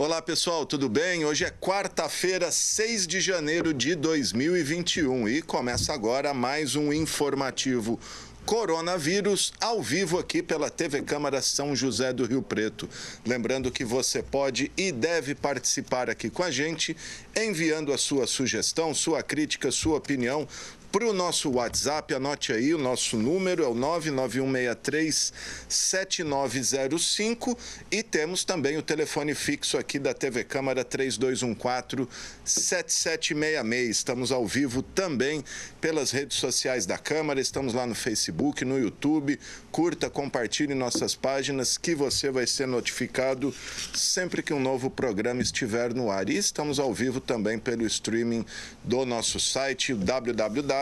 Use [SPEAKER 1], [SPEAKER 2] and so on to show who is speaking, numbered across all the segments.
[SPEAKER 1] Olá pessoal, tudo bem? Hoje é quarta-feira, 6 de janeiro de 2021 e começa agora mais um informativo Coronavírus ao vivo aqui pela TV Câmara São José do Rio Preto. Lembrando que você pode e deve participar aqui com a gente, enviando a sua sugestão, sua crítica, sua opinião para o nosso WhatsApp. Anote aí, o nosso número é o 99163-7905 e temos também o telefone fixo aqui da TV Câmara 3214-7766. Estamos ao vivo também pelas redes sociais da Câmara, estamos lá no Facebook, no YouTube. Curta, compartilhe nossas páginas que você vai ser notificado sempre que um novo programa estiver no ar. E estamos ao vivo também pelo streaming do nosso site www.riopreto.sp.leg.br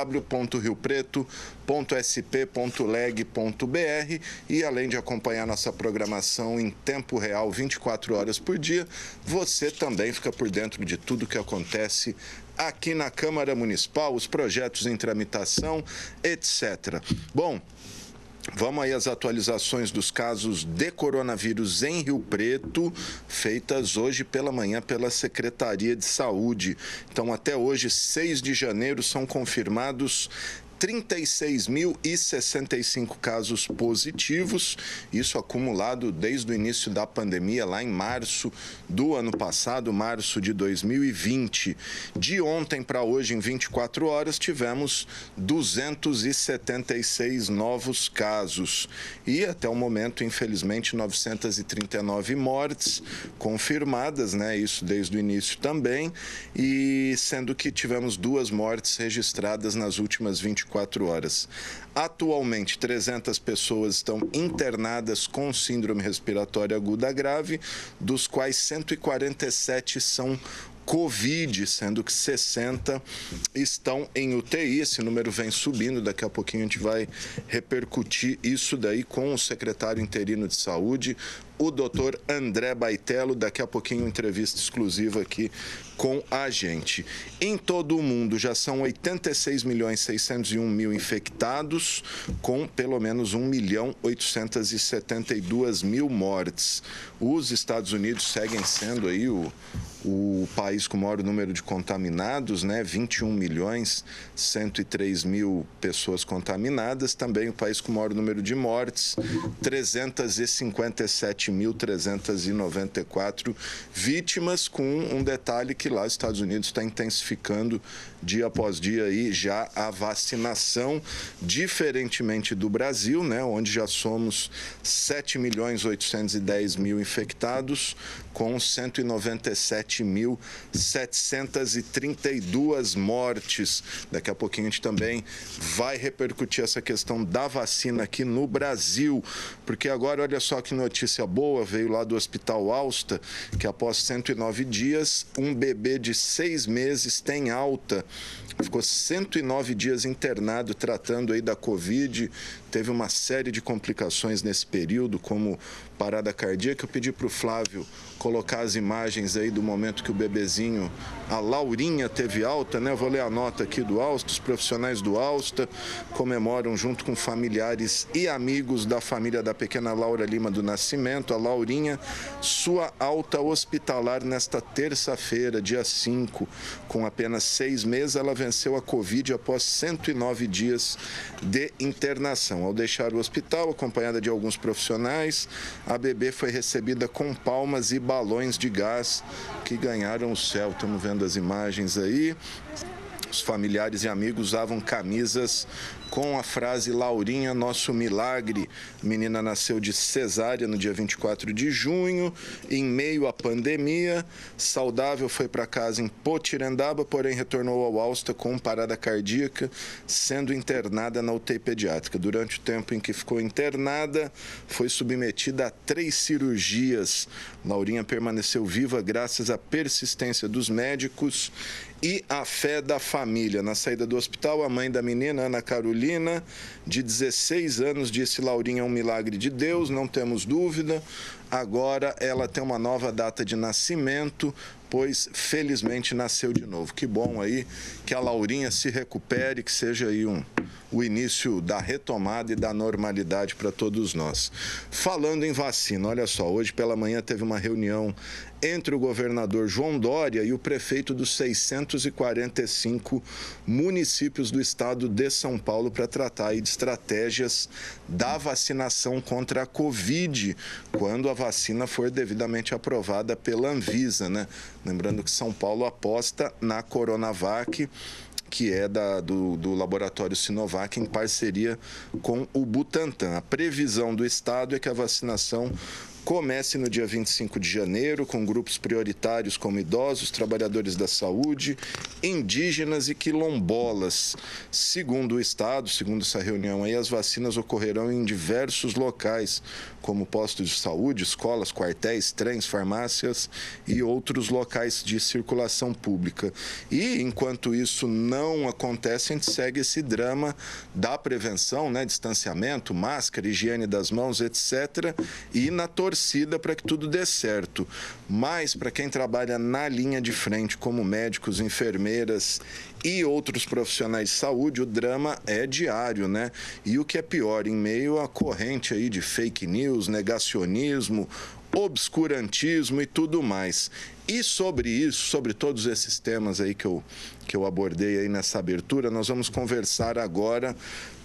[SPEAKER 1] e além de acompanhar nossa programação em tempo real 24 horas por dia, você também fica por dentro de tudo que acontece aqui na Câmara Municipal, os projetos em tramitação, etc. Bom, vamos aí às atualizações dos casos de coronavírus em Rio Preto, feitas hoje pela manhã pela Secretaria de Saúde. Então, até hoje, 6 de janeiro, são confirmados 36.065 casos positivos, isso acumulado desde o início da pandemia, lá em março do ano passado, março de 2020. De ontem para hoje, em 24 horas, tivemos 276 novos casos. E até o momento, infelizmente, 939 mortes confirmadas, né? Isso desde o início também, e sendo que tivemos 2 mortes registradas nas últimas 24 horas. Atualmente, 300 pessoas estão internadas com síndrome respiratória aguda grave, dos quais 147 são Covid, sendo que 60 estão em UTI. Esse número vem subindo, daqui a pouquinho a gente vai repercutir isso daí com o secretário interino de saúde, o doutor André Baitello. Daqui a pouquinho entrevista exclusiva aqui com a gente. Em todo o mundo já são 86.601.000 infectados, com pelo menos 1.872.000 mortes. Os Estados Unidos seguem sendo aí o país com o maior número de contaminados, né? 21.103.000 pessoas contaminadas. Também o país com o maior número de mortes, 357.394 vítimas, com um detalhe que lá os Estados Unidos está intensificando dia após dia aí já a vacinação, diferentemente do Brasil, né? Onde já somos 7.810.000 infectados, com 197.732 mortes. Daqui a pouquinho a gente também vai repercutir essa questão da vacina aqui no Brasil, porque agora, olha só que notícia boa, veio lá do Hospital Alsta, que após 109 dias, um bebê de 6 meses tem alta. Ficou 109 dias internado, tratando aí da Covid, teve uma série de complicações nesse período, como parada cardíaca. Eu pedi para o Flávio colocar as imagens aí do momento que o bebezinho, a Laurinha, teve alta, né? Eu vou ler a nota aqui do Alsta. Os profissionais do Alsta comemoram junto com familiares e amigos da família da pequena Laura Lima do Nascimento, a Laurinha, sua alta hospitalar nesta terça-feira, dia 5. Com apenas 6 meses, ela venceu a Covid após 109 dias de internação. Ao deixar o hospital, acompanhada de alguns profissionais, a bebê foi recebida com palmas e balões de gás que ganharam o céu. Estamos vendo as imagens aí. Os familiares e amigos usavam camisas com a frase "Laurinha, nosso milagre". A menina nasceu de cesárea no dia 24 de junho, em meio à pandemia. Saudável, foi para casa em Potirendaba, porém retornou ao Alsta com parada cardíaca, sendo internada na UTI pediátrica. Durante o tempo em que ficou internada, foi submetida a 3 cirurgias. Laurinha permaneceu viva graças à persistência dos médicos e à fé da família. Na saída do hospital, a mãe da menina, Ana Carolina, de 16 anos, disse: "Laurinha é um milagre de Deus, não temos dúvida. Agora ela tem uma nova data de nascimento, pois felizmente nasceu de novo". Que bom aí que a Laurinha se recupere, que seja aí o início da retomada e da normalidade para todos nós. Falando em vacina, olha só, hoje pela manhã teve uma reunião entre o governador João Dória e o prefeito dos 645 municípios do estado de São Paulo para tratar aí de estratégias da vacinação contra a Covid, quando a vacina for devidamente aprovada pela Anvisa, né? Lembrando que São Paulo aposta na Coronavac, que é do laboratório Sinovac, em parceria com o Butantan. A previsão do estado é que a vacinação comece no dia 25 de janeiro, com grupos prioritários como idosos, trabalhadores da saúde, indígenas e quilombolas. Segundo o estado, segundo essa reunião aí, as vacinas ocorrerão em diversos locais, como postos de saúde, escolas, quartéis, trens, farmácias e outros locais de circulação pública. E, enquanto isso não acontece, a gente segue esse drama da prevenção, né, distanciamento, máscara, higiene das mãos, etc., e na torcida para que tudo dê certo. Mas, para quem trabalha na linha de frente, como médicos, enfermeiras e outros profissionais de saúde, o drama é diário, né? E o que é pior, em meio à corrente aí de fake news, negacionismo, obscurantismo e tudo mais. E sobre isso, sobre todos esses temas aí que eu abordei aí nessa abertura, nós vamos conversar agora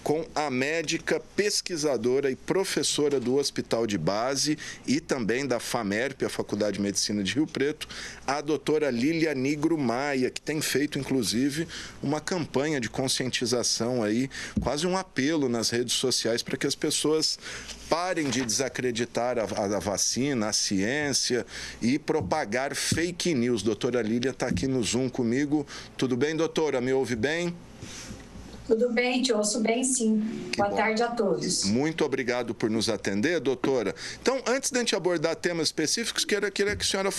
[SPEAKER 1] com a médica, pesquisadora e professora do Hospital de Base e também da FAMERP, a Faculdade de Medicina de Rio Preto, a doutora Lília Nigro Maia, que tem feito, inclusive, uma campanha de conscientização aí, quase um apelo nas redes sociais para que as pessoas parem de desacreditar a vacina, a ciência e propagar fake news. Doutora Lília está aqui no Zoom comigo. Tudo bem, doutora? Me ouve bem?
[SPEAKER 2] Tudo bem, te ouço bem, sim. Boa tarde a todos.
[SPEAKER 1] Muito obrigado por nos atender, doutora. Então, antes de a gente abordar temas específicos, queria que a senhora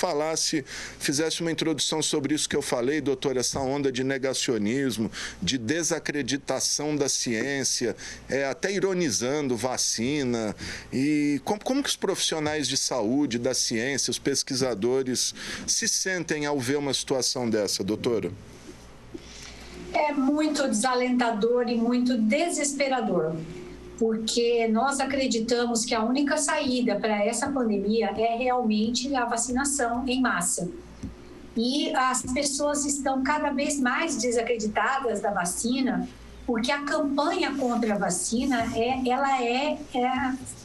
[SPEAKER 1] fizesse uma introdução sobre isso que eu falei, doutora, essa onda de negacionismo, de desacreditação da ciência, até ironizando vacina. E como que os profissionais de saúde, da ciência, os pesquisadores se sentem ao ver uma situação dessa, doutora?
[SPEAKER 2] É muito desalentador e muito desesperador, porque nós acreditamos que a única saída para essa pandemia é realmente a vacinação em massa. E as pessoas estão cada vez mais desacreditadas da vacina, porque a campanha contra a vacina ela é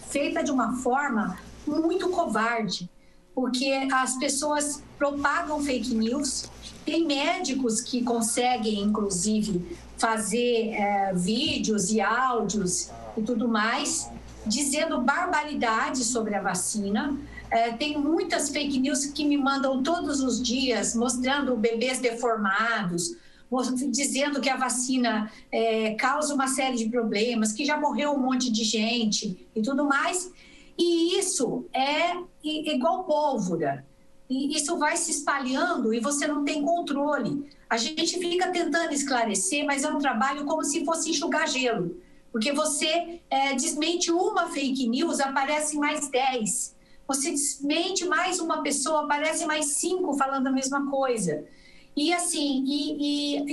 [SPEAKER 2] feita de uma forma muito covarde, porque as pessoas propagam fake news. Tem médicos que conseguem, inclusive, fazer vídeos e áudios e tudo mais, dizendo barbaridades sobre a vacina. Tem muitas fake news que me mandam todos os dias, mostrando bebês deformados, dizendo que a vacina causa uma série de problemas, que já morreu um monte de gente e tudo mais. E isso é igual pólvora. E isso vai se espalhando e você não tem controle. A gente fica tentando esclarecer, mas é um trabalho como se fosse enxugar gelo. Porque você desmente uma fake news, aparecem mais 10. Você desmente mais uma pessoa, aparecem mais 5 falando a mesma coisa. E assim,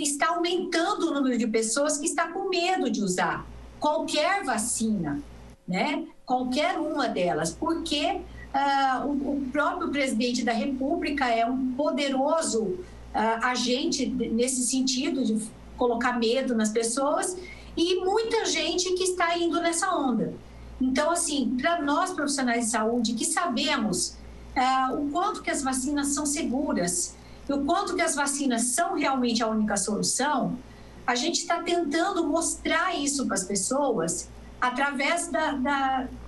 [SPEAKER 2] está aumentando o número de pessoas que está com medo de usar qualquer vacina, né? Qualquer uma delas, porque o próprio presidente da República é um poderoso agente nesse sentido de colocar medo nas pessoas e muita gente que está indo nessa onda. Então, assim, para nós profissionais de saúde que sabemos o quanto que as vacinas são seguras e o quanto que as vacinas são realmente a única solução, a gente está tentando mostrar isso para as pessoas através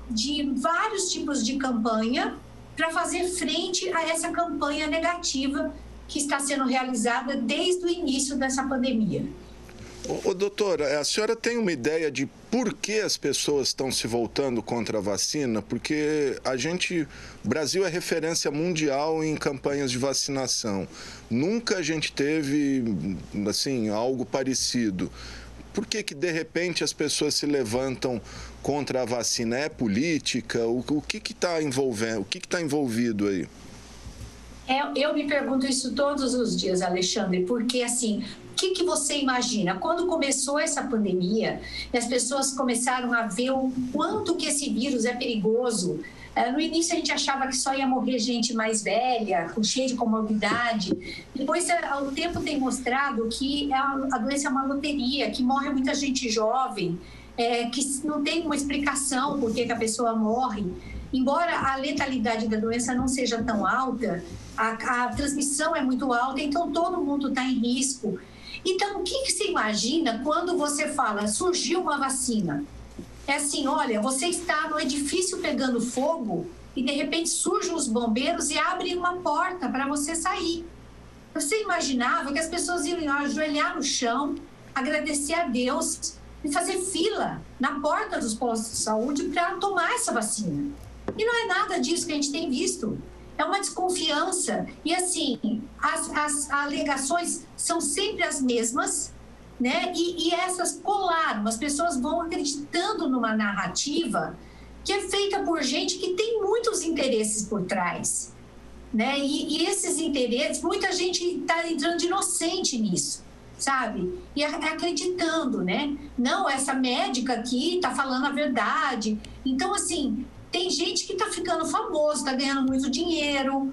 [SPEAKER 2] de vários tipos de campanha para fazer frente a essa campanha negativa que está sendo realizada desde o início dessa pandemia.
[SPEAKER 1] Doutora, a senhora tem uma ideia de por que as pessoas estão se voltando contra a vacina? Porque o Brasil é referência mundial em campanhas de vacinação. Nunca a gente teve, assim, algo parecido. Por que de repente as pessoas se levantam contra a vacina? É política? O que está envolvendo? O que está envolvido aí?
[SPEAKER 2] Eu me pergunto isso todos os dias, Alexandre, porque assim, que você imagina? Quando começou essa pandemia, e as pessoas começaram a ver o quanto que esse vírus é perigoso. No início a gente achava que só ia morrer gente mais velha, cheia de comorbidade. Depois o tempo tem mostrado que a doença é uma loteria, que morre muita gente jovem, que não tem uma explicação por que a pessoa morre. Embora a letalidade da doença não seja tão alta, a transmissão é muito alta, então todo mundo está em risco. Então, o que você imagina quando você fala, surgiu uma vacina? É assim, olha, você está no edifício pegando fogo e de repente surgem os bombeiros e abrem uma porta para você sair. Você imaginava que as pessoas iam ajoelhar no chão, agradecer a Deus e fazer fila na porta dos postos de saúde para tomar essa vacina. E não é nada disso que a gente tem visto. É uma desconfiança. E assim, as alegações são sempre as mesmas, né? E essas colaram. As pessoas vão acreditando numa narrativa que é feita por gente que tem muitos interesses por trás, né? E esses interesses, muita gente está entrando de inocente nisso, sabe? E acreditando, né? Não, essa médica aqui está falando a verdade. Então, assim, tem gente que está ficando famoso, está ganhando muito dinheiro,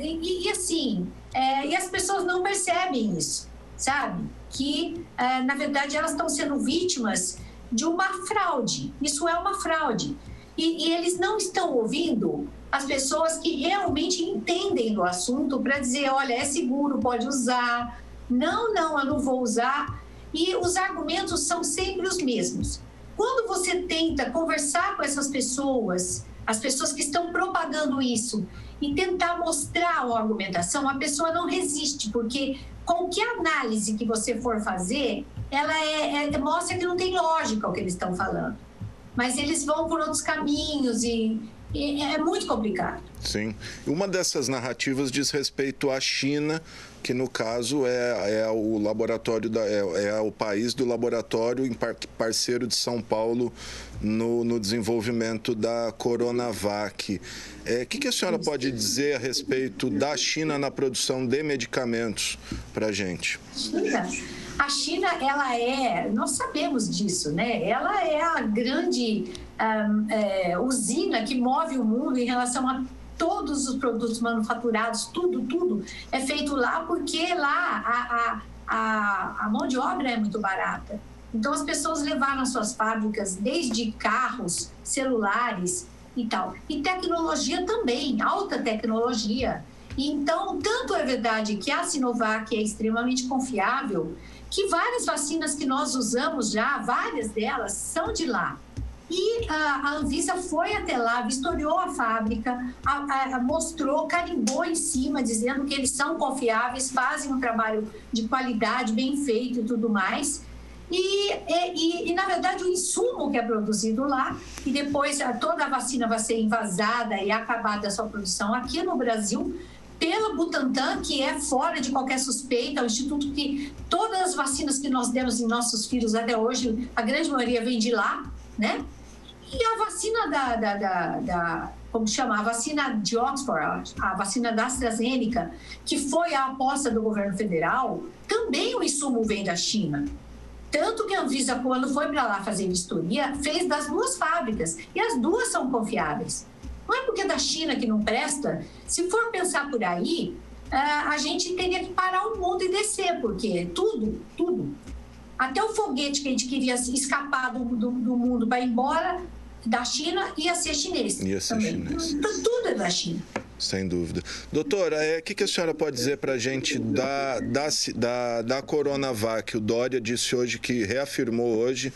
[SPEAKER 2] e as pessoas não percebem isso, sabe? Que, na verdade, elas estão sendo vítimas de uma fraude. Isso é uma fraude. E eles não estão ouvindo as pessoas que realmente entendem do assunto para dizer, olha, é seguro, pode usar. Não, eu não vou usar. E os argumentos são sempre os mesmos. Quando você tenta conversar com essas pessoas, as pessoas que estão propagando isso, e tentar mostrar uma argumentação, a pessoa não resiste, porque qualquer análise que você for fazer, ela mostra que não tem lógica o que eles estão falando. Mas eles vão por outros caminhos e é muito complicado.
[SPEAKER 1] Sim. Uma dessas narrativas diz respeito à China, que no caso é o laboratório é o país do laboratório parceiro de São Paulo no desenvolvimento da Coronavac. O que a senhora pode dizer a respeito da China na produção de medicamentos para a gente?
[SPEAKER 2] A China, nós sabemos disso, né? Ela é a grande usina que move o mundo em relação a todos os produtos manufaturados, tudo é feito lá, porque lá a mão de obra é muito barata. Então, as pessoas levaram as suas fábricas, desde carros, celulares e tal. E tecnologia também, alta tecnologia. E então, tanto é verdade que a Sinovac é extremamente confiável, que várias vacinas que nós usamos já, várias delas são de lá. E a Anvisa foi até lá, vistoriou a fábrica, mostrou, carimbou em cima, dizendo que eles são confiáveis, fazem um trabalho de qualidade, bem feito e tudo mais. E na verdade, o insumo que é produzido lá, e depois toda a vacina vai ser envasada e acabada a sua produção aqui no Brasil, pela Butantan, que é fora de qualquer suspeita, o instituto que todas as vacinas que nós demos em nossos filhos até hoje, a grande maioria vem de lá, né? E a vacina como chama? A vacina de Oxford, a vacina da AstraZeneca, que foi a aposta do governo federal, também o insumo vem da China. Tanto que a Anvisa, quando foi para lá fazer vistoria, fez das duas fábricas, e as duas são confiáveis. Não é porque é da China que não presta. Se for pensar por aí, a gente teria que parar o mundo e descer, porque tudo, até o foguete que a gente queria escapar do mundo para ir embora da China ia ser chinês.
[SPEAKER 1] Ia ser
[SPEAKER 2] também.
[SPEAKER 1] Chinês.
[SPEAKER 2] Tudo é da China.
[SPEAKER 1] Sem dúvida. Doutora, o que a senhora pode dizer para a gente da Coronavac? O Dória disse hoje que reafirmou hoje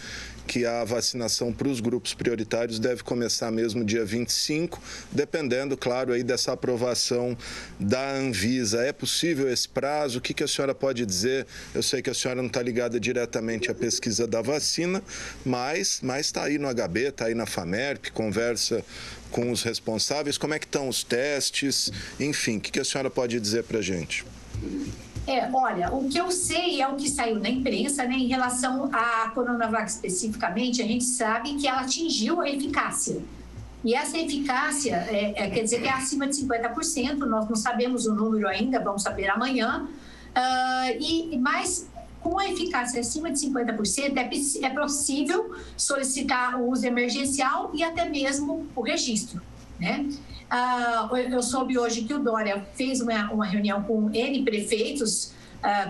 [SPEAKER 1] que a vacinação para os grupos prioritários deve começar mesmo dia 25, dependendo, claro, aí dessa aprovação da Anvisa. É possível esse prazo? O que a senhora pode dizer? Eu sei que a senhora não está ligada diretamente à pesquisa da vacina, mas está aí no HB, está aí na FAMERP, conversa com os responsáveis. Como é que estão os testes? Enfim, o que a senhora pode dizer para a gente?
[SPEAKER 2] Olha, o que eu sei é o que saiu na imprensa, né, em relação à Coronavac especificamente, a gente sabe que ela atingiu a eficácia. E essa eficácia quer dizer que é acima de 50%, nós não sabemos o número ainda, vamos saber amanhã, Mas com a eficácia acima de 50%, é possível solicitar o uso emergencial e até mesmo o registro, né? Eu soube hoje que o Dória fez uma reunião com N prefeitos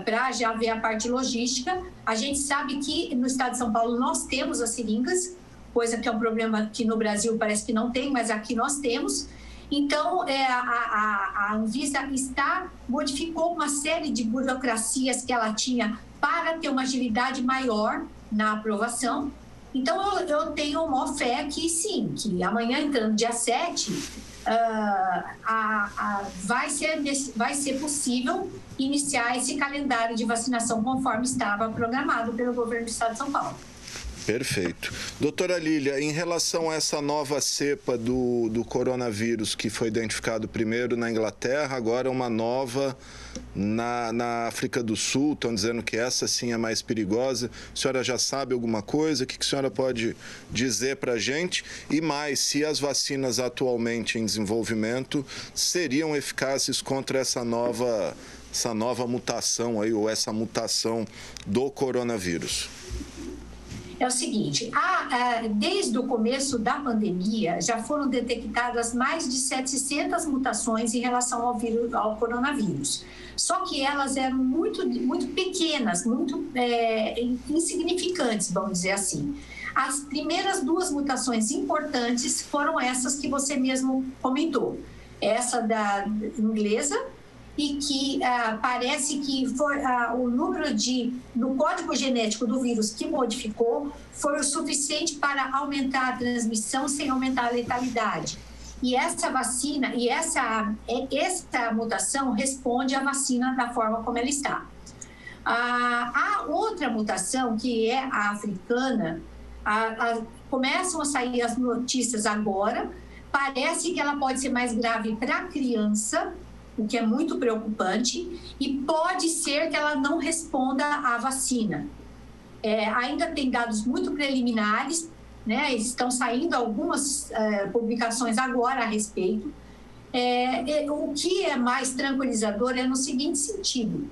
[SPEAKER 2] para já ver a parte logística. A gente sabe que no estado de São Paulo nós temos as seringas, coisa que é um problema que no Brasil parece que não tem, mas aqui nós temos. Então, a Anvisa modificou uma série de burocracias que ela tinha para ter uma agilidade maior na aprovação. Então, eu tenho uma fé que sim, que amanhã, entrando dia 7, vai ser possível iniciar esse calendário de vacinação conforme estava programado pelo governo do estado de São Paulo.
[SPEAKER 1] Perfeito. Doutora Lília, em relação a essa nova cepa do coronavírus que foi identificado primeiro na Inglaterra, agora uma nova na África do Sul, estão dizendo que essa sim é mais perigosa. A senhora já sabe alguma coisa? O que a senhora pode dizer para a gente? E mais, se as vacinas atualmente em desenvolvimento seriam eficazes contra essa nova mutação aí, ou essa mutação do coronavírus?
[SPEAKER 2] É o seguinte, desde o começo da pandemia, já foram detectadas mais de 700 mutações em relação ao coronavírus. Só que elas eram muito, muito pequenas, muito insignificantes, vamos dizer assim. As primeiras 2 mutações importantes foram essas que você mesmo comentou. Essa da inglesa, e que parece que foi o número no código genético do vírus que modificou foi o suficiente para aumentar a transmissão sem aumentar a letalidade. E essa vacina, essa mutação responde à vacina da forma como ela está. A outra mutação, que é a africana, começam a sair as notícias agora, parece que ela pode ser mais grave para a criança, o que é muito preocupante, e pode ser que ela não responda à vacina. Ainda tem dados muito preliminares, né? Estão saindo algumas publicações agora a respeito. O que é mais tranquilizador é no seguinte sentido: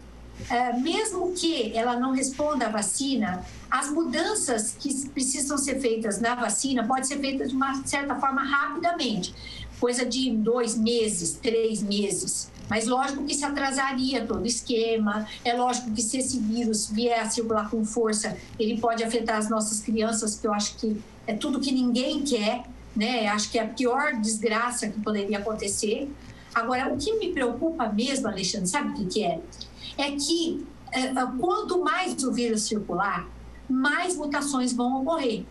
[SPEAKER 2] mesmo que ela não responda à vacina, as mudanças que precisam ser feitas na vacina podem ser feitas de uma certa forma rapidamente, coisa de 2 meses, 3 meses. Mas lógico que se atrasaria todo o esquema, é lógico que se esse vírus vier a circular com força, ele pode afetar as nossas crianças, que eu acho que é tudo que ninguém quer, né? Acho que é a pior desgraça que poderia acontecer. Agora, o que me preocupa mesmo, Alexandre, sabe o que é? É que quanto mais o vírus circular, mais mutações vão ocorrer.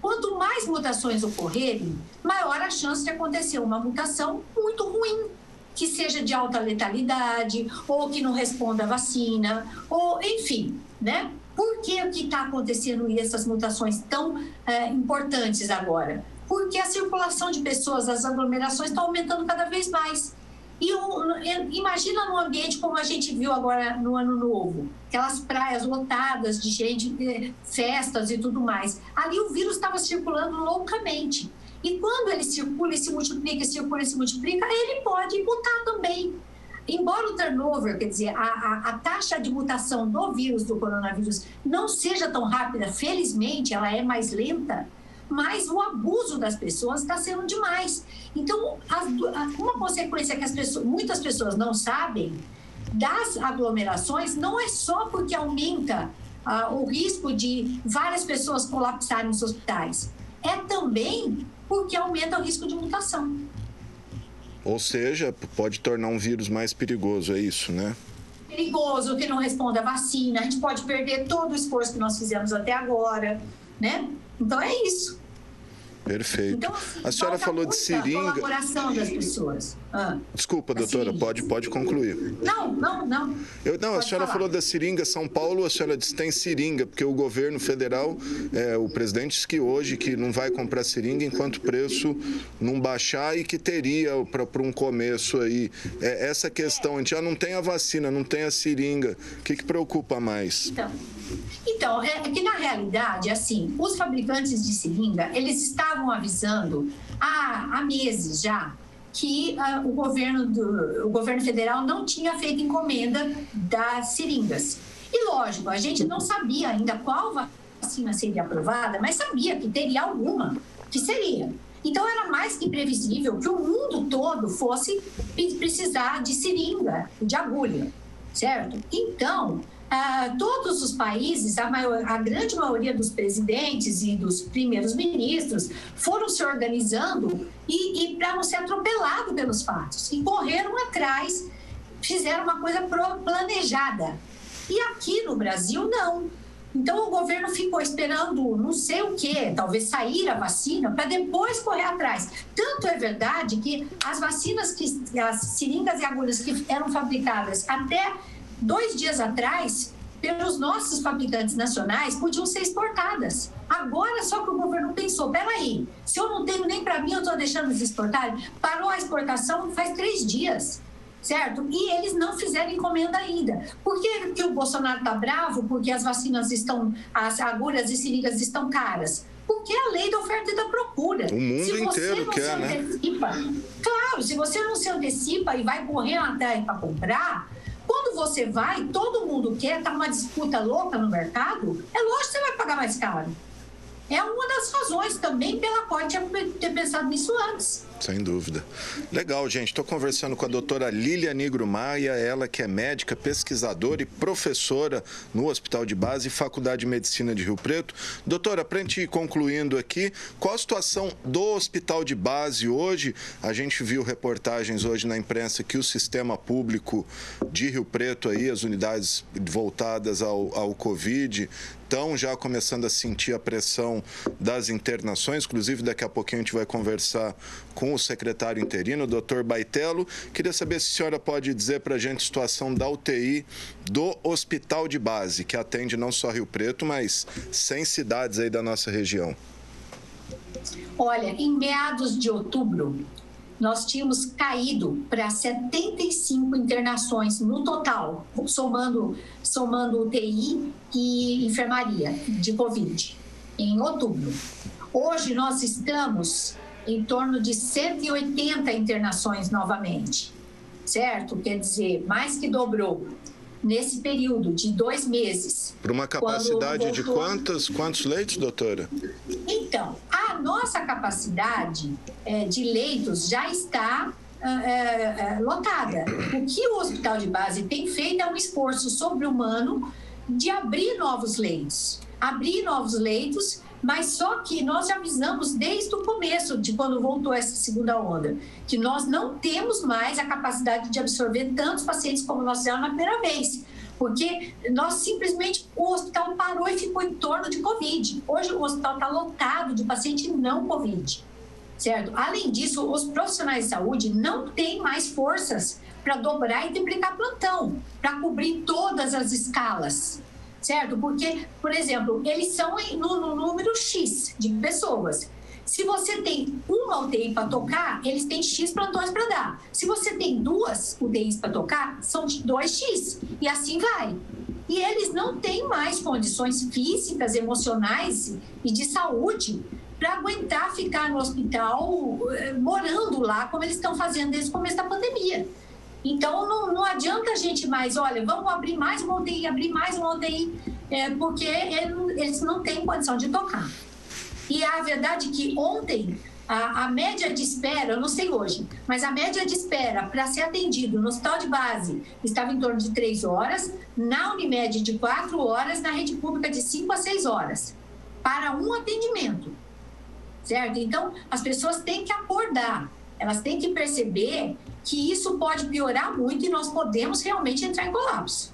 [SPEAKER 2] Quanto mais mutações ocorrerem, maior a chance de acontecer uma mutação muito ruim, que seja de alta letalidade, ou que não responda à vacina, ou enfim, né? Por que o que está acontecendo e essas mutações tão importantes agora? Porque a circulação de pessoas, as aglomerações estão aumentando cada vez mais. E imagina num ambiente como a gente viu agora no Ano Novo, aquelas praias lotadas de gente, festas e tudo mais. Ali o vírus estava circulando loucamente. E quando ele circula e se multiplica, circula e se multiplica, ele pode mutar também. Embora o turnover, quer dizer, a taxa de mutação do vírus, do coronavírus, não seja tão rápida, felizmente ela é mais lenta, mas o abuso das pessoas está sendo demais. Então, uma consequência que muitas pessoas não sabem das aglomerações não é só porque aumenta o risco de várias pessoas colapsarem nos hospitais, é também porque aumenta o risco de mutação.
[SPEAKER 1] Ou seja, pode tornar um vírus mais perigoso, é isso, né?
[SPEAKER 2] Perigoso, que não responde à vacina, a gente pode perder todo o esforço que nós fizemos até agora, né? Então é isso.
[SPEAKER 1] Perfeito.
[SPEAKER 2] Então, assim,
[SPEAKER 1] a senhora falou de seringa.
[SPEAKER 2] A colaboração das pessoas.
[SPEAKER 1] Desculpa, doutora, pode concluir.
[SPEAKER 2] Não.
[SPEAKER 1] A senhora falou da seringa. São Paulo, a senhora disse que tem seringa, porque o governo federal, o presidente disse que hoje que não vai comprar seringa enquanto o preço não baixar e que teria para um começo aí. Essa questão, a gente já não tem a vacina, não tem a seringa. O que preocupa mais?
[SPEAKER 2] Então, é que na realidade, assim, os fabricantes de seringa, eles estavam avisando há meses já que o governo federal não tinha feito encomenda das seringas. E, lógico, a gente não sabia ainda qual vacina seria aprovada, mas sabia que teria alguma que seria. Então, era mais que previsível que o mundo todo fosse precisar de seringa, de agulha, certo? Então, todos os países, a grande maioria dos presidentes e dos primeiros ministros foram se organizando e para não ser atropelado pelos fatos. E correram atrás, fizeram uma coisa planejada. E aqui no Brasil, não. Então, o governo ficou esperando não sei o quê, talvez sair a vacina, para depois correr atrás. Tanto é verdade que as vacinas, as seringas e agulhas que eram fabricadas até 2 dias atrás, pelos nossos fabricantes nacionais, podiam ser exportadas. Agora, só que o governo pensou, peraí, se eu não tenho nem para mim, eu estou deixando eles exportarem. Parou a exportação faz 3 dias. Certo? E eles não fizeram encomenda ainda. Por que o Bolsonaro está bravo? Porque as vacinas as agulhas e seringas estão caras. Porque é a lei da oferta e da procura.
[SPEAKER 1] O mundo inteiro quer, né?
[SPEAKER 2] Claro, se você não se antecipa e vai correr atrás para comprar, quando você vai, todo mundo quer, está uma disputa louca no mercado, é lógico que você vai pagar mais caro. É uma das razões também pela qual eu tinha ter pensado nisso antes.
[SPEAKER 1] Sem dúvida. Legal, gente. Estou conversando com a doutora Lília Nigro Maia, ela que é médica, pesquisadora e professora no Hospital de Base e Faculdade de Medicina de Rio Preto. Doutora, para a gente ir concluindo aqui, qual a situação do Hospital de Base hoje? A gente viu reportagens hoje na imprensa que o sistema público de Rio Preto, aí, as unidades voltadas ao Covid, estão já começando a sentir a pressão das internações. Inclusive, daqui a pouquinho a gente vai conversar com o secretário interino, o doutor Baitello. Queria saber se a senhora pode dizer para a gente a situação da UTI do Hospital de Base, que atende não só Rio Preto, mas 100 cidades aí da nossa região.
[SPEAKER 2] Olha, em meados de outubro, nós tínhamos caído para 75 internações no total, somando UTI e enfermaria de Covid, em outubro. Hoje nós estamos em torno de 180 internações novamente, certo? Quer dizer, mais que dobrou nesse período de 2 meses.
[SPEAKER 1] Para uma capacidade de quantos leitos, doutora?
[SPEAKER 2] Então, a nossa capacidade de leitos já está lotada. O que o Hospital de Base tem feito é um esforço sobre-humano de abrir novos leitos. Mas só que nós já avisamos desde o começo, de quando voltou essa segunda onda, que nós não temos mais a capacidade de absorver tantos pacientes como nós fizemos na primeira vez. Porque nós simplesmente, o hospital parou e ficou em torno de Covid. Hoje o hospital está lotado de paciente não Covid, certo? Além disso, os profissionais de saúde não têm mais forças para dobrar e triplicar plantão, para cobrir todas as escalas, certo? Porque, por exemplo, eles são no número X de pessoas. Se você tem uma UTI para tocar, eles têm X plantões para dar. Se você tem 2 UTIs para tocar, são 2X. E assim vai. E eles não têm mais condições físicas, emocionais e de saúde para aguentar ficar no hospital, morando lá, como eles estão fazendo desde o começo da pandemia. Então, não adianta a gente mais, olha, vamos abrir mais uma UTI, porque eles não têm condição de tocar. E a verdade é que ontem, a média de espera, eu não sei hoje, mas a média de espera para ser atendido no Hospital de Base estava em torno de 3 horas, na Unimed de 4 horas, na rede pública de 5 a 6 horas, para um atendimento, certo? Então, as pessoas têm que acordar, elas têm que perceber que isso pode piorar muito e nós podemos realmente entrar em colapso.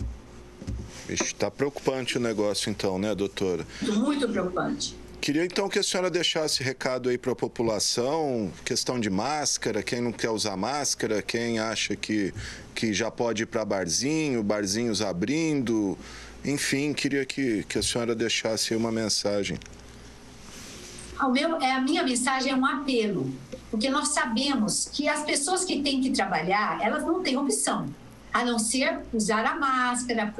[SPEAKER 1] Está preocupante o negócio então, né, doutora?
[SPEAKER 2] Muito preocupante.
[SPEAKER 1] Queria então que a senhora deixasse recado aí para a população, questão de máscara, quem não quer usar máscara, quem acha que já pode ir para barzinhos abrindo, enfim, queria que a senhora deixasse uma mensagem.
[SPEAKER 2] A minha mensagem é um apelo, porque nós sabemos que as pessoas que têm que trabalhar, elas não têm opção, a não ser usar a máscara,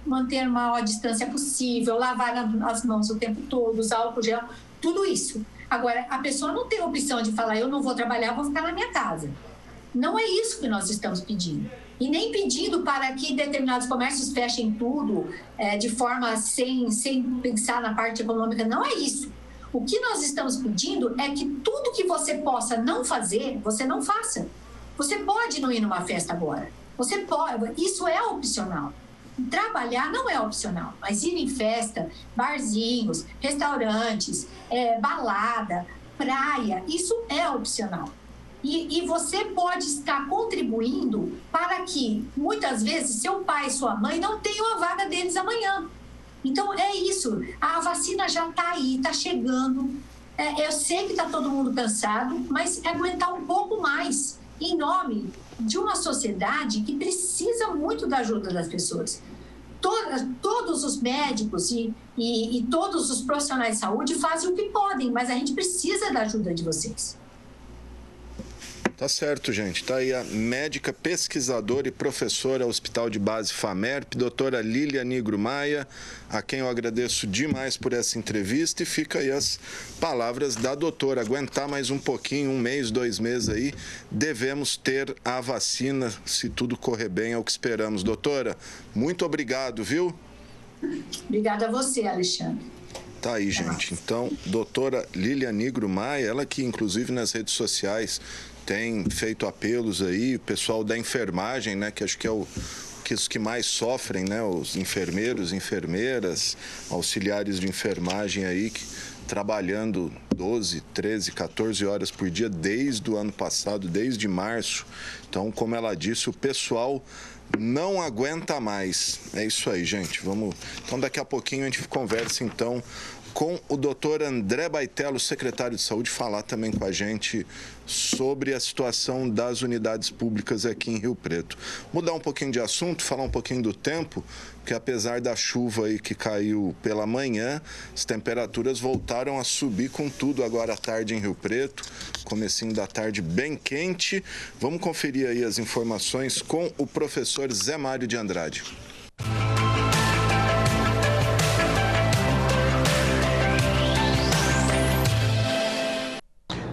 [SPEAKER 2] manter a maior distância possível, lavar as mãos o tempo todo, usar álcool gel, tudo isso. Agora, a pessoa não tem a opção de falar, eu não vou trabalhar, vou ficar na minha casa. Não é isso que nós estamos pedindo. E nem pedindo para que determinados comércios fechem tudo de forma sem pensar na parte econômica. Não é isso. O que nós estamos pedindo é que tudo que você possa não fazer, você não faça. Você pode não ir numa festa agora. Você pode. Isso é opcional. Trabalhar não é opcional, mas ir em festa, barzinhos, restaurantes, balada, praia, isso é opcional. E você pode estar contribuindo para que, muitas vezes, seu pai e sua mãe não tenham a vaga deles amanhã. Então, é isso. A vacina já está aí, está chegando. Eu sei que está todo mundo cansado, mas é aguentar um pouco mais, em nome de uma sociedade que precisa muito da ajuda das pessoas. Todos os médicos e todos os profissionais de saúde fazem o que podem, mas a gente precisa da ajuda de vocês.
[SPEAKER 1] Tá certo, gente. Tá aí a médica, pesquisadora e professora ao Hospital de Base FAMERP, doutora Lília Nigro Maia, a quem eu agradeço demais por essa entrevista, e fica aí as palavras da doutora. Aguentar mais um pouquinho, 1 mês, 2 meses aí, devemos ter a vacina, se tudo correr bem, é o que esperamos. Doutora, muito obrigado, viu?
[SPEAKER 2] Obrigada a você, Alexandre.
[SPEAKER 1] Tá aí, gente. Então, doutora Lília Nigro Maia, ela que inclusive nas redes sociais tem feito apelos aí, o pessoal da enfermagem, né, que acho que é os que mais sofrem, né, os enfermeiros, enfermeiras, auxiliares de enfermagem aí, trabalhando 12, 13, 14 horas por dia desde o ano passado, desde março. Então, como ela disse, o pessoal não aguenta mais. É isso aí, gente. Vamos. Então, daqui a pouquinho a gente conversa, então, com o doutor André Baitello, secretário de Saúde, falar também com a gente sobre a situação das unidades públicas aqui em Rio Preto. Mudar um pouquinho de assunto, falar um pouquinho do tempo, porque apesar da chuva aí que caiu pela manhã, as temperaturas voltaram a subir com tudo agora à tarde em Rio Preto, comecinho da tarde bem quente. Vamos conferir aí as informações com o professor Zé Mário de Andrade.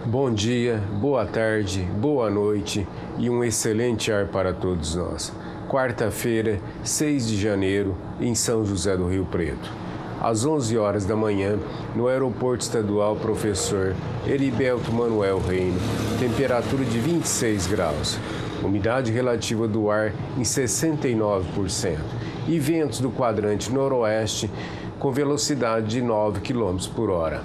[SPEAKER 3] Bom dia, boa tarde, boa noite e um excelente ar para todos nós. Quarta-feira, 6 de janeiro, em São José do Rio Preto. Às 11 horas da manhã, no Aeroporto Estadual Professor Heriberto Manuel Reino, temperatura de 26 graus, umidade relativa do ar em 69% e ventos do quadrante noroeste com velocidade de 9 km por hora.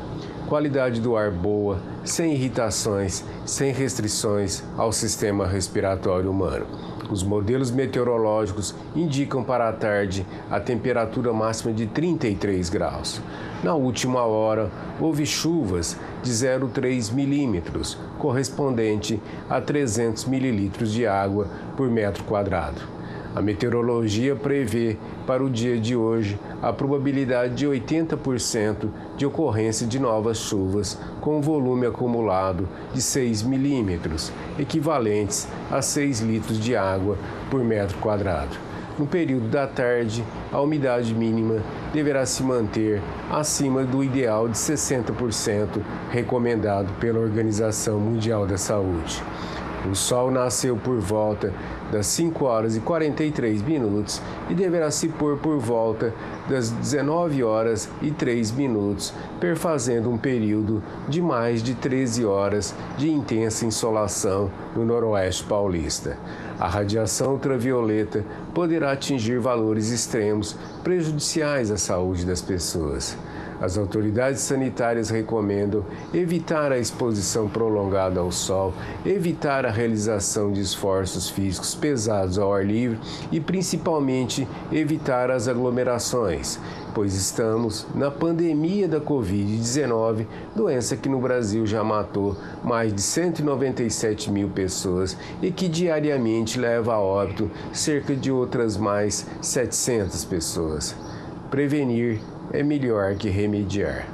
[SPEAKER 3] Qualidade do ar boa, sem irritações, sem restrições ao sistema respiratório humano. Os modelos meteorológicos indicam para a tarde a temperatura máxima de 33 graus. Na última hora, houve chuvas de 0,3 milímetros, correspondente a 300 mililitros de água por metro quadrado. A meteorologia prevê para o dia de hoje a probabilidade de 80% de ocorrência de novas chuvas com volume acumulado de 6 milímetros, equivalentes a 6 litros de água por metro quadrado. No período da tarde, a umidade mínima deverá se manter acima do ideal de 60% recomendado pela Organização Mundial da Saúde. O sol nasceu por volta das 5 horas e 43 minutos e deverá se pôr por volta das 19 horas e 3 minutos, perfazendo um período de mais de 13 horas de intensa insolação no noroeste paulista. A radiação ultravioleta poderá atingir valores extremos prejudiciais à saúde das pessoas. As autoridades sanitárias recomendam evitar a exposição prolongada ao sol, evitar a realização de esforços físicos pesados ao ar livre e, principalmente, evitar as aglomerações, pois estamos na pandemia da Covid-19, doença que no Brasil já matou mais de 197 mil pessoas e que diariamente leva a óbito cerca de outras mais 700 pessoas. Prevenir é melhor que remediar.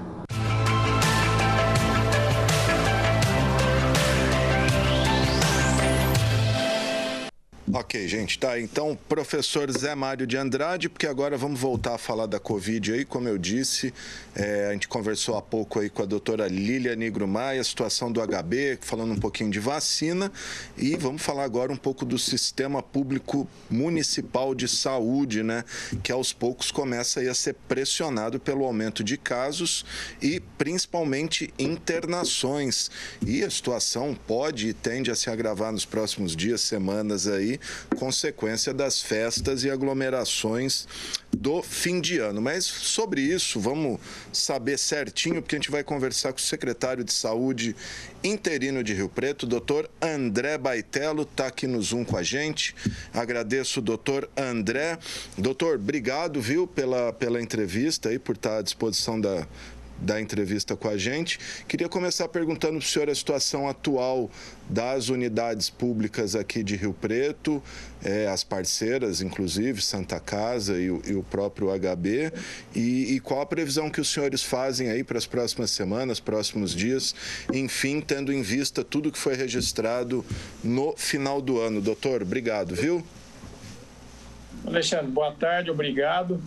[SPEAKER 1] Ok, gente, tá. Então, professor Zé Mário de Andrade, porque agora vamos voltar a falar da Covid aí, como eu disse, a gente conversou há pouco aí com a doutora Lília Nigro Maia, a situação do HB, falando um pouquinho de vacina, e vamos falar agora um pouco do sistema público municipal de saúde, né, que aos poucos começa aí a ser pressionado pelo aumento de casos e principalmente internações. E a situação pode e tende a se agravar nos próximos dias, semanas aí, consequência das festas e aglomerações do fim de ano. Mas sobre isso, vamos saber certinho, porque a gente vai conversar com o secretário de Saúde interino de Rio Preto, doutor André Baitello, está aqui no Zoom com a gente. Agradeço o doutor André. Doutor, obrigado, viu, pela entrevista e por estar à disposição da entrevista com a gente. Queria começar perguntando para o senhor a situação atual das unidades públicas aqui de Rio Preto, as parceiras, inclusive, Santa Casa e o próprio HB, e qual a previsão que os senhores fazem aí para as próximas semanas, próximos dias, enfim, tendo em vista tudo que foi registrado no final do ano. Doutor, obrigado, viu?
[SPEAKER 4] Alexandre, boa tarde, obrigado.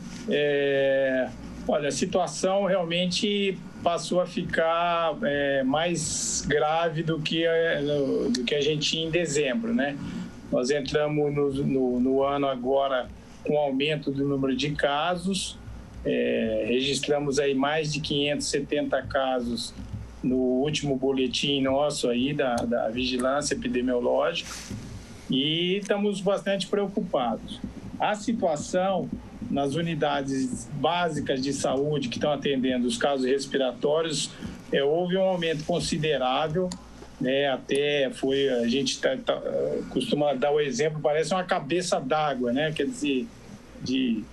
[SPEAKER 4] Olha, a situação realmente passou a ficar mais grave do que a gente tinha em dezembro, né? Nós entramos no ano agora com aumento do número de casos, registramos aí mais de 570 casos no último boletim nosso aí da vigilância epidemiológica e estamos bastante preocupados. A situação nas unidades básicas de saúde que estão atendendo os casos respiratórios, houve um aumento considerável, né? Até foi, a gente costuma dar o exemplo, parece uma cabeça d'água, né? Quer dizer, de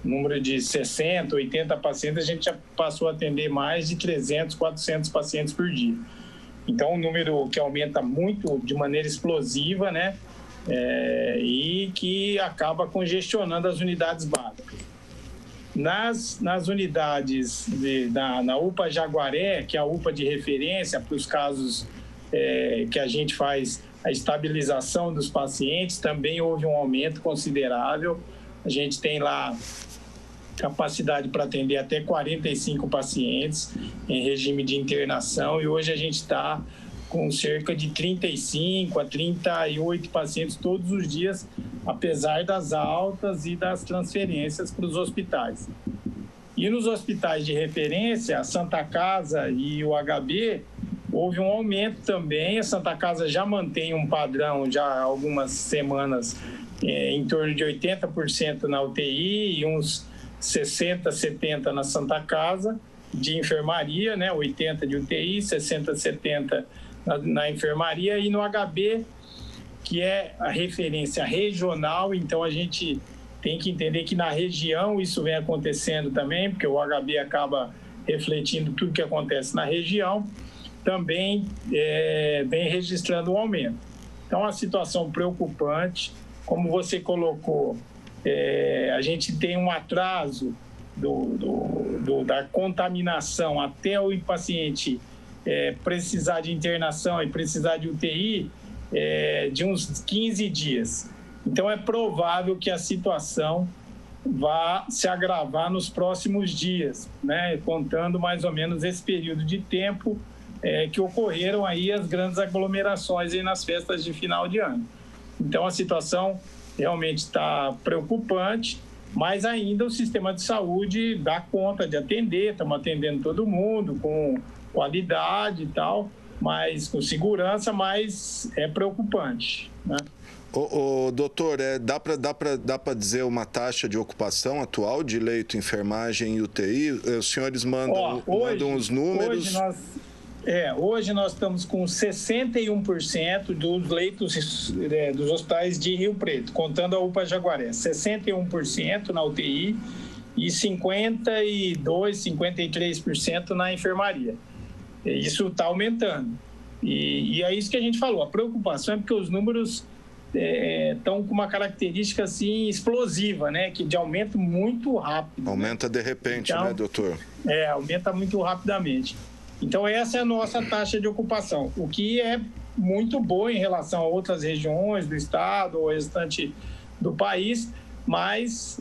[SPEAKER 4] número de 60, 80 pacientes, a gente já passou a atender mais de 300, 400 pacientes por dia. Então, um número que aumenta muito de maneira explosiva, né? E que acaba congestionando as unidades básicas. Nas unidades na UPA Jaguaré, que é a UPA de referência para os casos que a gente faz a estabilização dos pacientes, também houve um aumento considerável. A gente tem lá capacidade para atender até 45 pacientes em regime de internação e hoje a gente está com cerca de 35 a 38 pacientes todos os dias, apesar das altas e das transferências para os hospitais. E nos hospitais de referência, a Santa Casa e o HB, houve um aumento também. A Santa Casa já mantém um padrão, já há algumas semanas, em torno de 80% na UTI e uns 60, 70 na Santa Casa, de enfermaria, né? 80 de UTI, 60, 70 na enfermaria, e no HB, que é a referência regional. Então a gente tem que entender que na região isso vem acontecendo também, porque o HB acaba refletindo tudo que acontece na região, também vem registrando um aumento. Então, a situação preocupante, como você colocou, a gente tem um atraso da contaminação até o paciente precisar de internação e precisar de UTI de uns 15 dias. Então, é provável que a situação vá se agravar nos próximos dias, né? Contando mais ou menos esse período de tempo que ocorreram aí as grandes aglomerações aí nas festas de final de ano. Então, a situação realmente está preocupante, mas ainda o sistema de saúde dá conta de atender, estamos atendendo todo mundo com qualidade e tal, mas com segurança, mas é preocupante, né?
[SPEAKER 1] Doutor, dá para dizer uma taxa de ocupação atual de leito, enfermagem e UTI? Os senhores mandam os números?
[SPEAKER 4] Hoje nós estamos com 61% dos leitos dos hospitais de Rio Preto, contando a UPA Jaguaré, 61% na UTI e 52%, 53% na enfermaria. Isso está aumentando. E é isso que a gente falou. A preocupação é porque os números estão com uma característica assim explosiva, né? Que de aumento muito rápido.
[SPEAKER 1] Aumenta de repente,
[SPEAKER 4] então,
[SPEAKER 1] né, doutor?
[SPEAKER 4] Aumenta muito rapidamente. Então, essa é a nossa taxa de ocupação, o que é muito boa em relação a outras regiões do estado ou restante do país, mas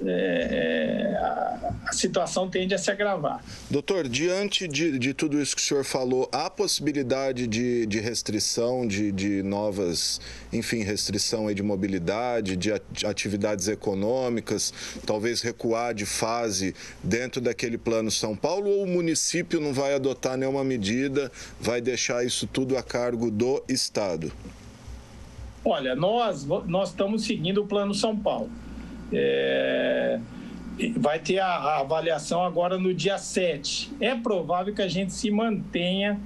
[SPEAKER 4] a situação tende a se agravar.
[SPEAKER 1] Doutor, diante de tudo isso que o senhor falou, há possibilidade de restrição, de novas, enfim, restrição aí de mobilidade, de atividades econômicas, talvez recuar de fase dentro daquele plano São Paulo, ou o município não vai adotar nenhuma medida, vai deixar isso tudo a cargo do Estado?
[SPEAKER 4] Olha, nós estamos seguindo o plano São Paulo. Vai ter a avaliação agora no dia 7. É provável que a gente se mantenha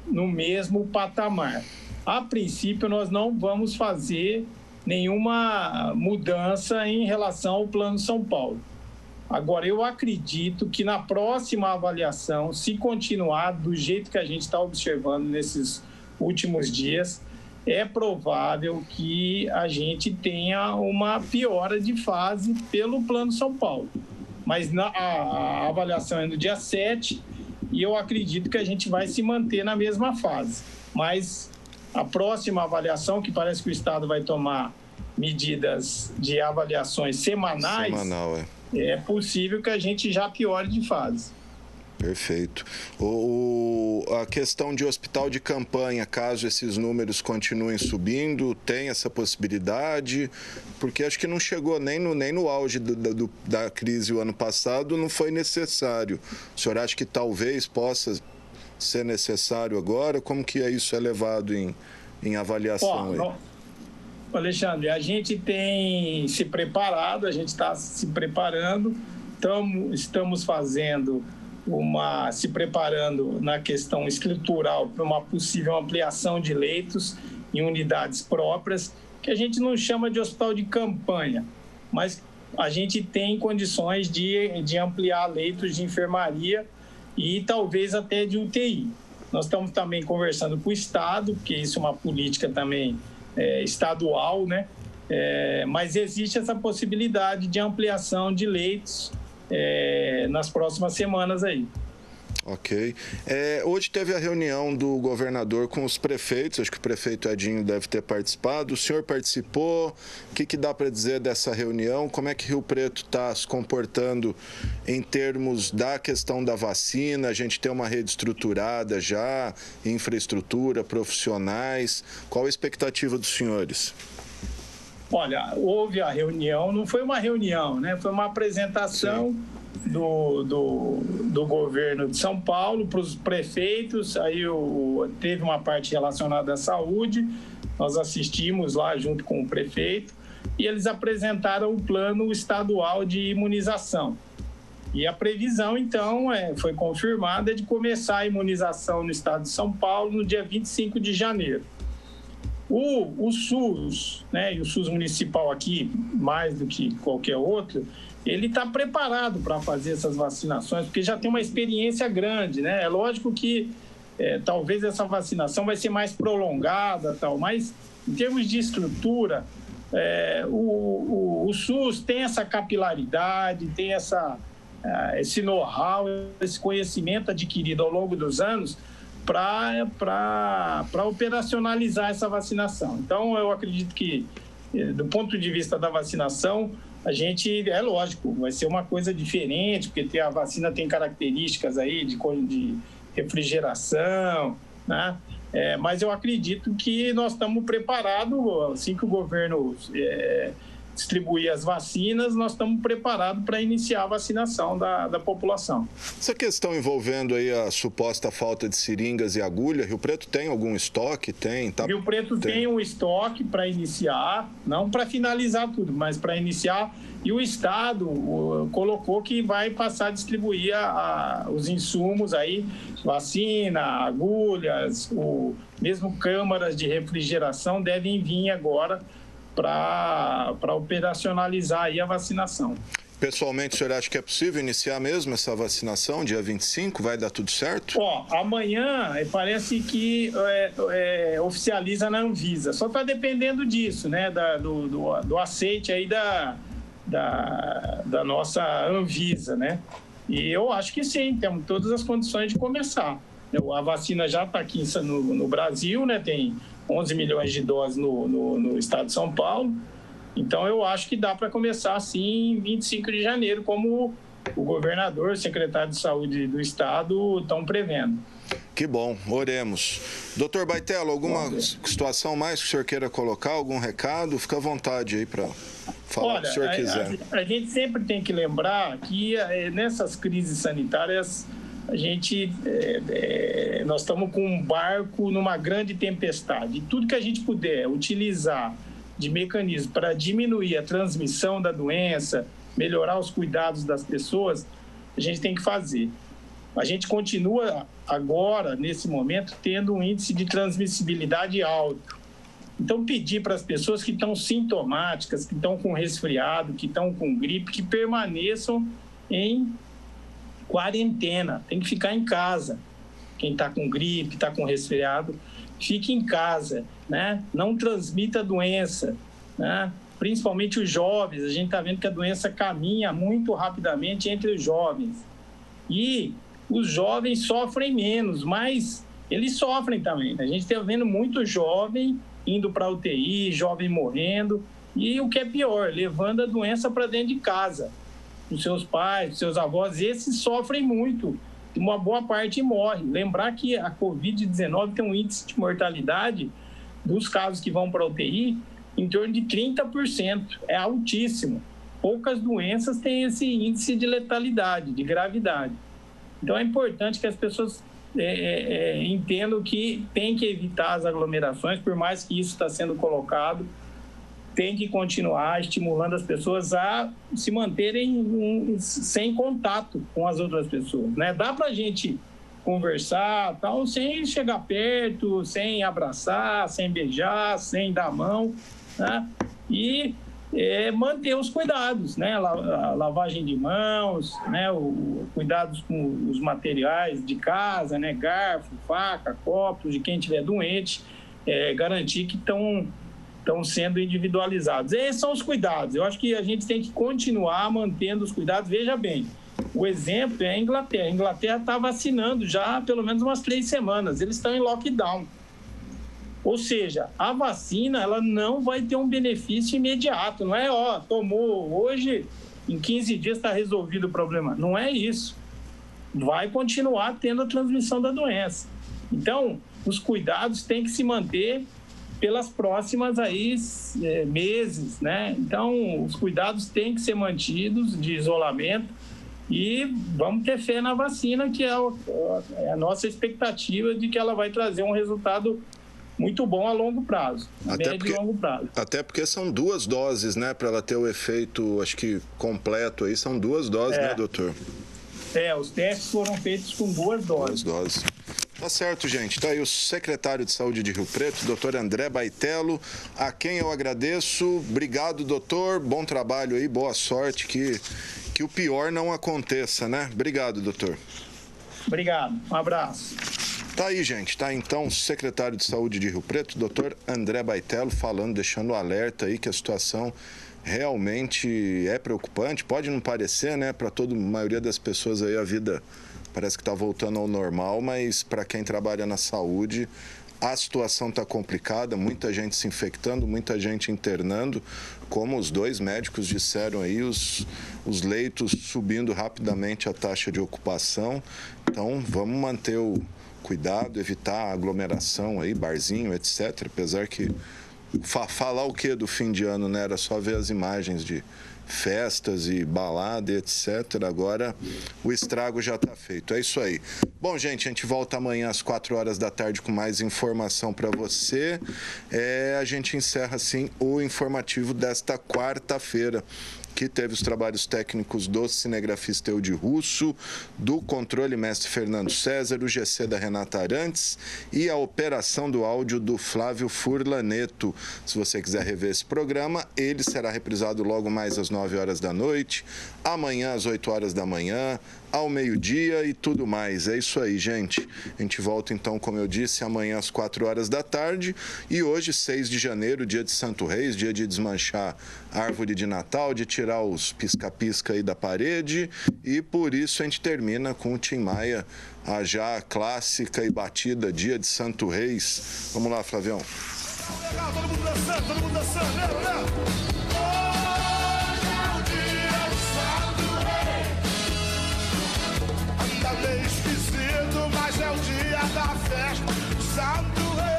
[SPEAKER 4] no mesmo patamar. A princípio, nós não vamos fazer nenhuma mudança em relação ao plano São Paulo. Agora, eu acredito que na próxima avaliação, se continuar do jeito que a gente está observando nesses últimos dias, é provável que a gente tenha uma piora de fase pelo Plano São Paulo. Mas a avaliação é no dia 7 e eu acredito que a gente vai se manter na mesma fase. Mas a próxima avaliação, que parece que o Estado vai tomar medidas de avaliações semanais, é possível que a gente já piore de fase.
[SPEAKER 1] Perfeito. A questão de hospital de campanha, caso esses números continuem subindo, tem essa possibilidade? Porque acho que não chegou nem no auge da crise o ano passado, não foi necessário. O senhor acha que talvez possa ser necessário agora? Como que isso é levado em avaliação?
[SPEAKER 4] Alexandre, a gente tem se preparado, a gente está se preparando, estamos fazendo se preparando na questão estrutural para uma possível ampliação de leitos em unidades próprias, que a gente não chama de hospital de campanha, mas a gente tem condições de ampliar leitos de enfermaria e talvez até de UTI. Nós estamos também conversando com o Estado, porque isso é uma política também estadual, né? Mas existe essa possibilidade de ampliação de leitos nas próximas semanas aí.
[SPEAKER 1] Ok. Hoje teve a reunião do governador com os prefeitos, acho que o prefeito Edinho deve ter participado. O senhor participou? O que dá para dizer dessa reunião? Como é que Rio Preto está se comportando em termos da questão da vacina? A gente tem uma rede estruturada já, infraestrutura, profissionais. Qual a expectativa dos senhores?
[SPEAKER 4] Olha, houve a reunião, não foi uma reunião, né? Foi uma apresentação do governo de São Paulo para os prefeitos. Aí teve uma parte relacionada à saúde, nós assistimos lá junto com o prefeito e eles apresentaram o plano estadual de imunização. E a previsão, então, foi confirmada de começar a imunização no estado de São Paulo no dia 25 de janeiro. O SUS, né, e o SUS municipal aqui, mais do que qualquer outro, ele está preparado para fazer essas vacinações, porque já tem uma experiência grande, né? É lógico que talvez essa vacinação vai ser mais prolongada, mas em termos de estrutura, o SUS tem essa capilaridade, tem esse know-how, esse conhecimento adquirido ao longo dos anos para operacionalizar essa vacinação. Então, eu acredito que, do ponto de vista da vacinação, a gente, lógico, vai ser uma coisa diferente, porque a vacina tem características aí de refrigeração, né? Mas eu acredito que nós estamos preparados, assim que o governo distribuir as vacinas, nós estamos preparados para iniciar a vacinação da população.
[SPEAKER 1] Essa questão envolvendo aí a suposta falta de seringas e agulha, Rio Preto tem algum estoque? Rio
[SPEAKER 4] Preto tem um estoque para iniciar, não para finalizar tudo, mas para iniciar. E o Estado colocou que vai passar a distribuir os insumos aí, vacina, agulhas, mesmo câmaras de refrigeração devem vir agora para operacionalizar aí a vacinação.
[SPEAKER 1] Pessoalmente, o senhor acha que é possível iniciar mesmo essa vacinação, dia 25? Vai dar tudo certo?
[SPEAKER 4] Amanhã parece que oficializa na Anvisa. Só está dependendo disso, né? Do aceite aí da nossa Anvisa, né? E eu acho que sim, temos todas as condições de começar. A vacina já está aqui no Brasil, né? Tem 11 milhões de doses no estado de São Paulo. Então, eu acho que dá para começar, sim, em 25 de janeiro, como o governador, o secretário de saúde do estado estão prevendo.
[SPEAKER 1] Que bom, oremos. Doutor Baitello, alguma situação mais que o senhor queira colocar, algum recado? Fica à vontade aí para falar o que o senhor quiser.
[SPEAKER 4] A gente sempre tem que lembrar que nessas crises sanitárias, nós estamos com um barco numa grande tempestade. E tudo que a gente puder utilizar de mecanismo para diminuir a transmissão da doença, melhorar os cuidados das pessoas, a gente tem que fazer. A gente continua agora, nesse momento, tendo um índice de transmissibilidade alto. Então, pedir para as pessoas que estão sintomáticas, que estão com resfriado, que estão com gripe, que permaneçam em quarentena. Tem que ficar em casa. Quem está com gripe, está com resfriado, fique em casa, né? Não transmita a doença, né? Principalmente os jovens. A gente está vendo que a doença caminha muito rapidamente entre os jovens. E os jovens sofrem menos, mas eles sofrem também. A gente está vendo muito jovem indo para a UTI, jovem morrendo, e o que é pior, levando a doença para dentro de casa. Os seus pais, os seus avós, esses sofrem muito. Uma boa parte morre. Lembrar que a Covid-19 tem um índice de mortalidade dos casos que vão para a UTI em torno de 30%. É altíssimo. Poucas doenças têm esse índice de letalidade, de gravidade. Então, é importante que as pessoas entendam que tem que evitar as aglomerações, por mais que isso está sendo colocado, tem que continuar estimulando as pessoas a se manterem sem contato com as outras pessoas, né? Dá para a gente conversar, tal, sem chegar perto, sem abraçar, sem beijar, sem dar a mão, né? E manter os cuidados, né? A lavagem de mãos, né? Cuidados com os materiais de casa, né? Garfo, faca, copos, de quem estiver doente, garantir que estão sendo individualizados. Esses são os cuidados. Eu acho que a gente tem que continuar mantendo os cuidados. Veja bem, o exemplo é a Inglaterra. A Inglaterra está vacinando já há pelo menos umas 3 semanas. Eles estão em lockdown. Ou seja, a vacina ela não vai ter um benefício imediato. Não é, tomou hoje, em 15 dias está resolvido o problema. Não é isso. Vai continuar tendo a transmissão da doença. Então, os cuidados têm que se manter pelas próximas meses, né? Então, os cuidados têm que ser mantidos de isolamento e vamos ter fé na vacina, que é a nossa expectativa de que ela vai trazer um resultado muito bom a longo prazo, médio e longo prazo.
[SPEAKER 1] Até porque são 2 doses, né? Para ela ter o efeito, acho que completo aí, são 2 doses, né, doutor?
[SPEAKER 4] Os testes foram feitos com 2 doses.
[SPEAKER 1] 2 doses. Tá certo, gente. Tá aí o secretário de Saúde de Rio Preto, doutor André Baitello, a quem eu agradeço. Obrigado, doutor. Bom trabalho aí, boa sorte, que o pior não aconteça, né? Obrigado, doutor.
[SPEAKER 4] Obrigado. Um abraço.
[SPEAKER 1] Tá aí, gente. Tá então o secretário de Saúde de Rio Preto, doutor André Baitello, falando, deixando o alerta aí que a situação realmente é preocupante. Pode não parecer, né? Para a maioria das pessoas aí a vida parece que está voltando ao normal, mas para quem trabalha na saúde, a situação está complicada, muita gente se infectando, muita gente internando, como os 2 médicos disseram aí, os leitos subindo rapidamente a taxa de ocupação. Então, vamos manter o cuidado, evitar a aglomeração aí, barzinho, etc. Apesar que falar o que do fim de ano, né? Era só ver as imagens de festas e balada, etc. Agora o estrago já está feito. É isso aí. Bom, gente, a gente volta amanhã às 4 horas da tarde com mais informação para você. A gente encerra, assim, o informativo desta quarta-feira, que teve os trabalhos técnicos do cinegrafista Eude Russo, do controle mestre Fernando César, o GC da Renata Arantes e a operação do áudio do Flávio Furlaneto. Se você quiser rever esse programa, ele será reprisado logo mais às 9 9 horas da noite, amanhã às 8 horas da manhã, ao meio-dia e tudo mais. É isso aí, gente. A gente volta então, como eu disse, amanhã às 4 horas da tarde e hoje, 6 de janeiro, dia de Santo Reis, dia de desmanchar a árvore de Natal, de tirar os pisca-pisca aí da parede, e por isso a gente termina com o Tim Maia, a já clássica e batida Dia de Santo Reis. Vamos lá, Flavião.
[SPEAKER 5] Legal, todo mundo dançando, né? Hoje é o dia de Santo Reis. Anda meio esquisito, mas é o dia da festa. Santo Reis.